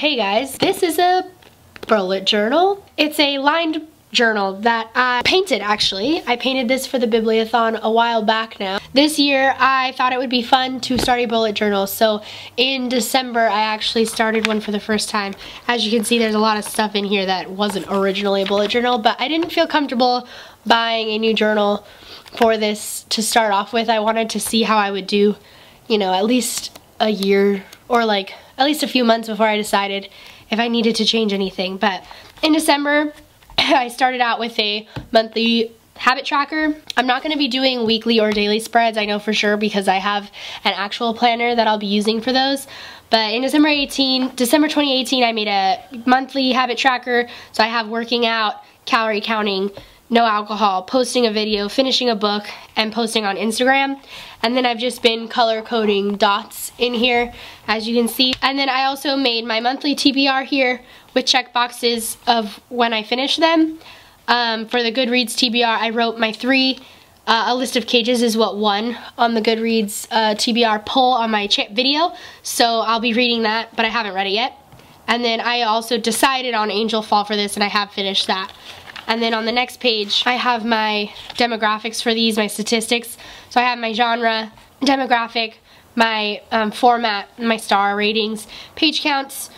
Hey guys, this is a bullet journal. It's a lined journal that I painted actually. I painted this for the Bibliobook a while back now. This year I thought it would be fun to start a bullet journal, so in December I actually started one for the first time. As you can see, there's a lot of stuff in here that wasn't originally a bullet journal, but I didn't feel comfortable buying a new journal for this to start off with. I wanted to see how I would do, you know, at least a year or like at least a few months before I decided if I needed to change anything. But in December I started out with a monthly habit tracker. I'm not going to be doing weekly or daily spreads, I know for sure, because I have an actual planner that I'll be using for those. But in December 2018, I made a monthly habit tracker. So I have working out, calorie counting, no alcohol, posting a video, finishing a book, and posting on Instagram. And then I've just been color coding dots in here, as you can see. And then I also made my monthly TBR here with check boxes of when I finish them. For the Goodreads TBR, I wrote my 3. A list of cages is what won on the Goodreads TBR poll on my video. So I'll be reading that, but I haven't read it yet. And then I also decided on Angel Fall for this, and I have finished that. And then on the next page, I have my demographics for these, my statistics. So I have my genre, demographic, my format, my star ratings, page counts.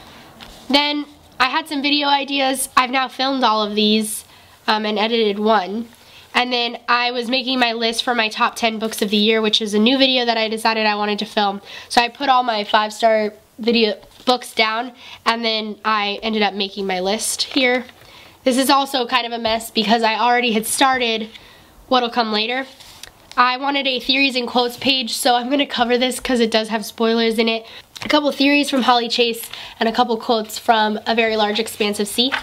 Then I had some video ideas. I've now filmed all of these and edited one. And then I was making my list for my top 10 books of the year, which is a new video that I decided I wanted to film. So I put all my 5-star video books down, and then I ended up making my list here. This is also kind of a mess because I already had started what'll come later. I wanted a theories and quotes page, so I'm going to cover this because it does have spoilers in it. A couple theories from Holly Chase and a couple quotes from A Very Large Expansive Sea.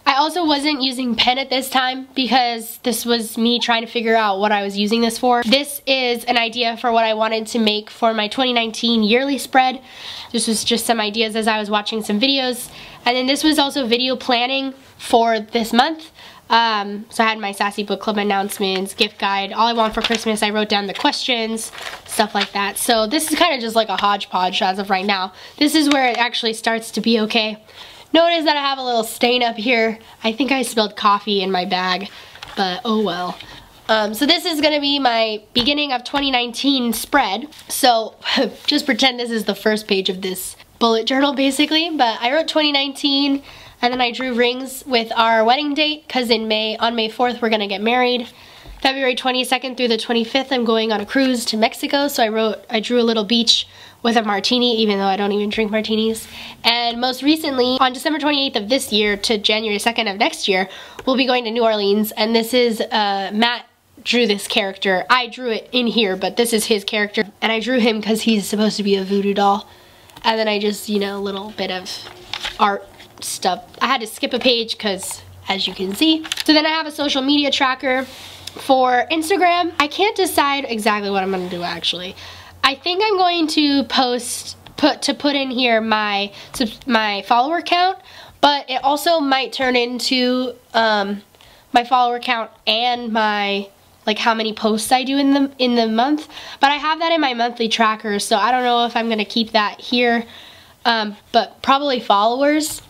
I also wasn't using pen at this time because this was me trying to figure out what I was using this for. This is an idea for what I wanted to make for my 2019 yearly spread. This was just some ideas as I was watching some videos. And then this was also video planning for this month. So I had my Sassy Book Club announcements, gift guide, all I want for Christmas. I wrote down the questions, stuff like that. So this is kind of just like a hodgepodge as of right now. This is where it actually starts to be okay. Notice that I have a little stain up here. I think I spilled coffee in my bag, but oh well. So this is gonna be my beginning of 2019 spread. So just pretend this is the first page of this bullet journal basically, but I wrote 2019 and then I drew rings with our wedding date because on May 4th we're gonna get married. February 22nd through the 25th I'm going on a cruise to Mexico, so I drew a little beach with a martini, even though I don't even drink martinis. And most recently, on December 28th of this year to January 2nd of next year, we'll be going to New Orleans, and this is, Matt drew this character. I drew it in here, but this is his character, and I drew him because he's supposed to be a voodoo doll. And then I just, you know, a little bit of art stuff. I had to skip a page because, as you can see. So then I have a social media tracker for Instagram. I can't decide exactly what I'm gonna do actually. I think I'm going to put in here my follower count, but it also might turn into my follower count and my how many posts I do in the month. But I have that in my monthly tracker, so I don't know if I'm gonna keep that here, but probably followers.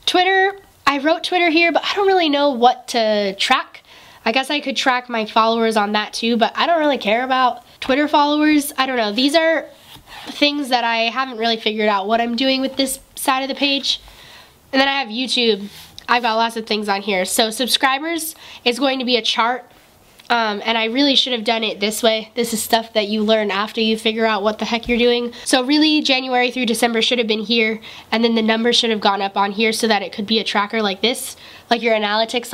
Twitter, I wrote Twitter here, but I don't really know what to track. I guess I could track my followers on that too, but I don't really care about Twitter followers. I don't know. These are things that I haven't really figured out what I'm doing with this side of the page. And then I have YouTube. I've got lots of things on here. So subscribers is going to be a chart, and I really should have done it this way. This is stuff that you learn after you figure out what the heck you're doing. So really January through December should have been here, and then the numbers should have gone up on here so that it could be a tracker like this, like your analytics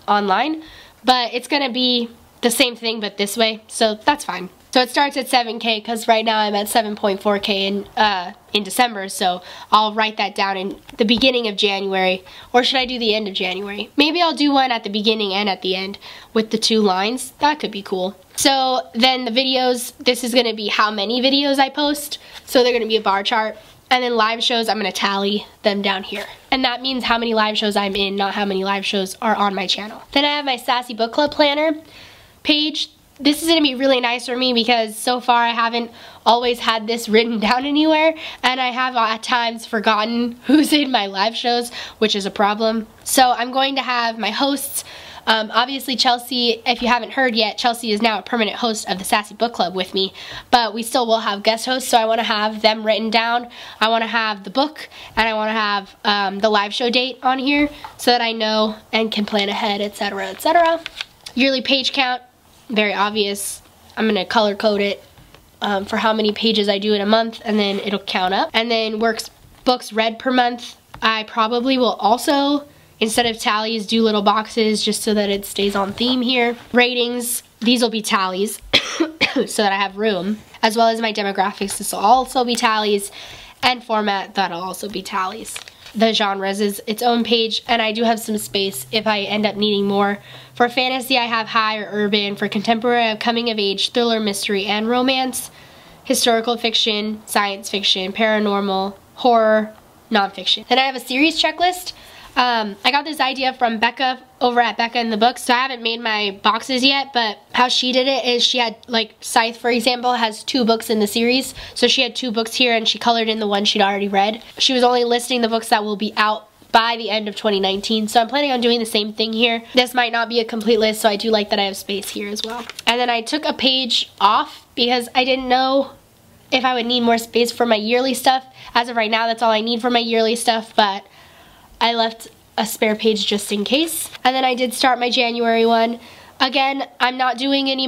online. But it's gonna be the same thing but this way, so that's fine. So it starts at 7K because right now I'm at 7.4K in December, so I'll write that down in the beginning of January, or should I do the end of January? Maybe I'll do one at the beginning and at the end with the 2 lines. That could be cool. So then the videos, this is gonna be how many videos I post, so they're gonna be a bar chart. And then live shows, I'm going to tally them down here. And that means how many live shows I'm in, not how many live shows are on my channel. Then I have my Sassy Book Club planner page. this is going to be really nice for me because so far I haven't always had this written down anywhere, and I have at times forgotten who's in my live shows, which is a problem. So I'm going to have my hosts. Obviously Chelsea, if you haven't heard yet, Chelsea is now a permanent host of the Sassy Book Club with me, but we still will have guest hosts, so I want to have them written down. I want to have the book, and I want to have the live show date on here so that I know and can plan ahead, etc., etc. Yearly page count, very obvious. I'm going to color code it for how many pages I do in a month, and then it'll count up. And then books read per month. I probably will also, instead of tallies, do little boxes just so that it stays on theme here. Ratings, these will be tallies so that I have room, as well as my demographics. This will also be tallies, and format, that'll also be tallies. The genres is its own page, and I do have some space if I end up needing more. For fantasy, I have high or urban. For contemporary, I have coming of age, thriller, mystery, and romance. Historical fiction, science fiction, paranormal, horror, nonfiction. Then I have a series checklist. I got this idea from Becca over at Becca in the Books, so I haven't made my boxes yet, but how she did it is she had, like, Scythe, for example, has 2 books in the series, so she had 2 books here and she colored in the one she'd already read. She was only listing the books that will be out by the end of 2019, so I'm planning on doing the same thing here. This might not be a complete list, so I do like that I have space here as well. And then I took a page off because I didn't know if I would need more space for my yearly stuff. As of right now, that's all I need for my yearly stuff, but I left a spare page just in case. And then I did start my January one. Again, I'm not doing any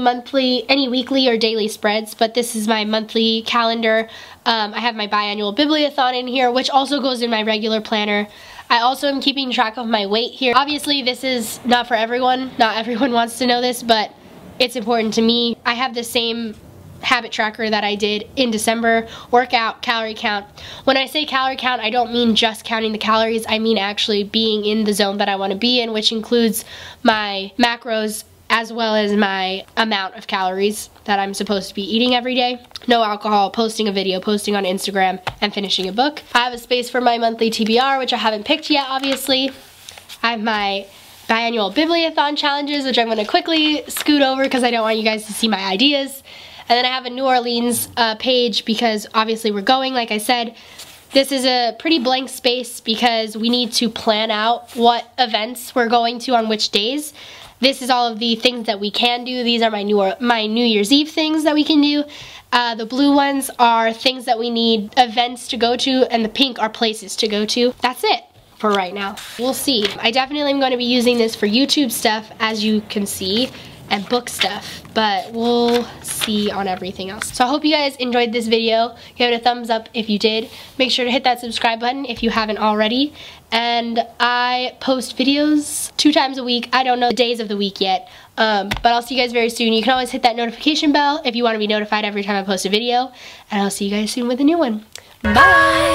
weekly or daily spreads, but this is my monthly calendar. I have my biannual bibliothon in here, which also goes in my regular planner. I also am keeping track of my weight here. Obviously, this is not for everyone. Not everyone wants to know this, but it's important to me. I have the same habit tracker that I did in December, workout, calorie count. When I say calorie count, I don't mean just counting the calories, I mean actually being in the zone that I want to be in, which includes my macros as well as my amount of calories that I'm supposed to be eating every day. No alcohol, posting a video, posting on Instagram, and finishing a book. I have a space for my monthly TBR, which I haven't picked yet, obviously. I have my biannual bibliothon challenges, which I'm going to quickly scoot over because I don't want you guys to see my ideas. And then I have a New Orleans page because obviously we're going, like I said. This is a pretty blank space because we need to plan out what events we're going to on which days. This is all of the things that we can do. These are my New Year's Eve things that we can do. The blue ones are things that we need events to go to, and the pink are places to go to. That's it for right now. We'll see. I definitely am going to be using this for YouTube stuff, as you can see, and book stuff, but we'll see on everything else. So I hope you guys enjoyed this video. Give it a thumbs up if you did. Make sure to hit that subscribe button if you haven't already. And I post videos 2 times a week. I don't know the days of the week yet, but I'll see you guys very soon. You can always hit that notification bell if you want to be notified every time I post a video, and I'll see you guys soon with a new one. Bye!